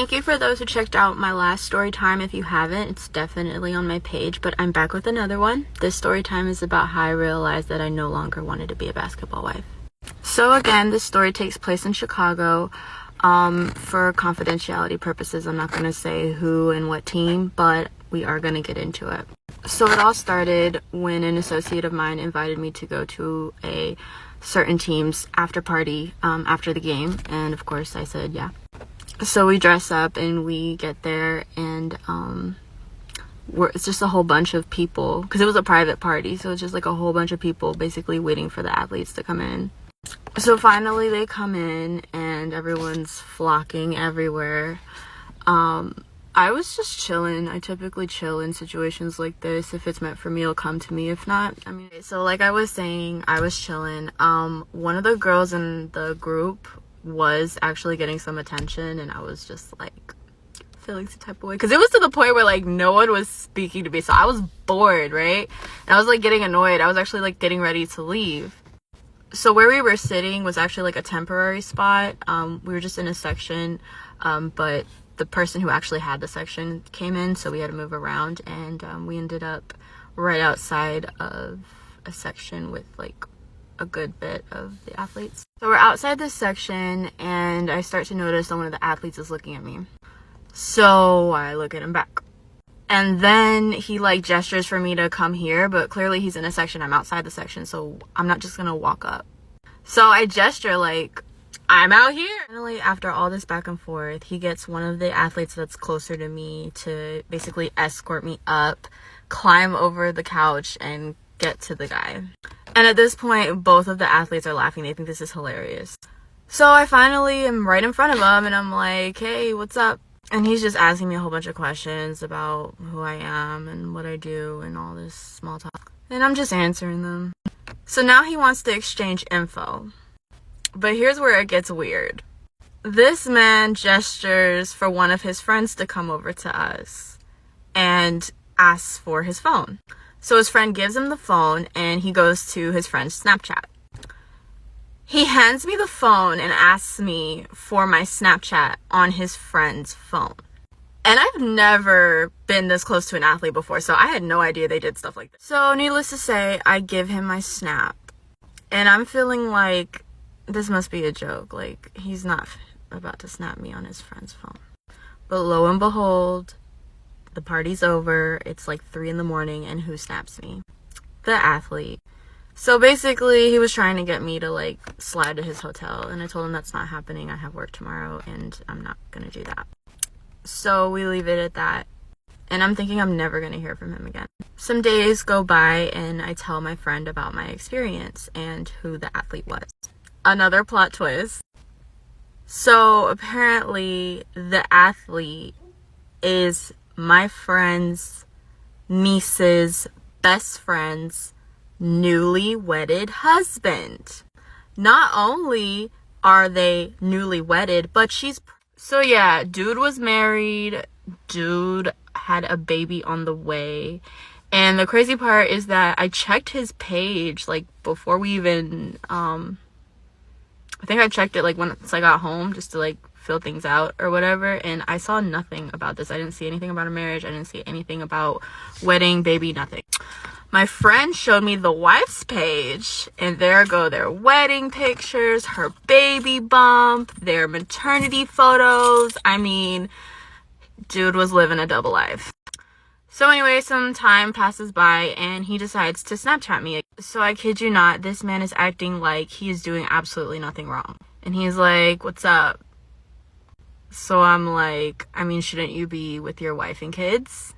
Thank you for those who checked out my last story time. If you haven't, it's definitely on my page, but I'm back with another one. This story time is about how I realized that I no longer wanted to be a basketball wife. So again, this story takes place in Chicago. For confidentiality purposes, I'm not going to say who and what team, but we are going to get into it. So it all started when an associate of mine invited me to go to a certain team's after party after the game, and of course I said yeah. So we dress up and we get there, and it's just a whole bunch of people, because it was a private party, so it's just like a whole bunch of people basically waiting for the athletes to come in. So finally they come in and everyone's flocking everywhere. I was just chilling. I typically chill in situations like this. If it's meant for me, it'll come to me. If not, I mean, so like I was saying, I was chilling. One of the girls in the group was actually getting some attention, and I was just like feeling some type of way, because it was to the point where like no one was speaking to me, so I was bored, right? And I was like getting annoyed. I was actually like getting ready to leave. So where we were sitting was actually like a temporary spot. We were just in a section, but the person who actually had the section came in, so we had to move around, and we ended up right outside of a section with like a good bit of the athletes. So we're outside this section, and I start to notice that one of the athletes is looking at me. So I look at him back. And then he like gestures for me to come here, but clearly he's in a section. I'm outside the section, so I'm not just gonna walk up. So I gesture like, I'm out here. Finally, after all this back and forth, he gets one of the athletes that's closer to me to basically escort me up, climb over the couch, and get to the guy. And at this point, both of the athletes are laughing. They think this is hilarious. So I finally am right in front of him, and I'm like, hey, what's up? And he's just asking me a whole bunch of questions about who I am and what I do and all this small talk. And I'm just answering them. So now he wants to exchange info. But here's where it gets weird. This man gestures for one of his friends to come over to us and asks for his phone. So his friend gives him the phone, and he goes to his friend's Snapchat. He hands me the phone and asks me for my Snapchat on his friend's phone. And I've never been this close to an athlete before, so I had no idea they did stuff like this. So needless to say, I give him my Snap. And I'm feeling like this must be a joke. Like, he's not about to snap me on his friend's phone. But lo and behold, the party's over. It's like 3 a.m, and who snaps me? The athlete. So basically, he was trying to get me to like slide to his hotel, and I told him that's not happening. I have work tomorrow, and I'm not gonna do that. So we leave it at that, and I'm thinking I'm never gonna hear from him again. Some days go by, and I tell my friend about my experience and who the athlete was. Another plot twist. So apparently, the athlete is my friend's niece's best friend's newly wedded husband. Not only are they newly wedded, but so yeah, dude was married, dude had a baby on the way. And the crazy part is that I checked his page like before we even I think I checked it like once I got home, just to like fill things out or whatever, and I saw nothing about this. I didn't see anything about a marriage. I didn't see anything about wedding, baby, nothing. My friend showed me the wife's page, and there go their wedding pictures, her baby bump, their maternity photos. I mean, dude was living a double life. So anyway, some time passes by, and he decides to Snapchat me. So I kid you not, this man is acting like he is doing absolutely nothing wrong. And he's like, what's up? So I'm like, I mean, shouldn't you be with your wife and kids?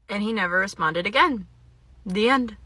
And he never responded again. The end.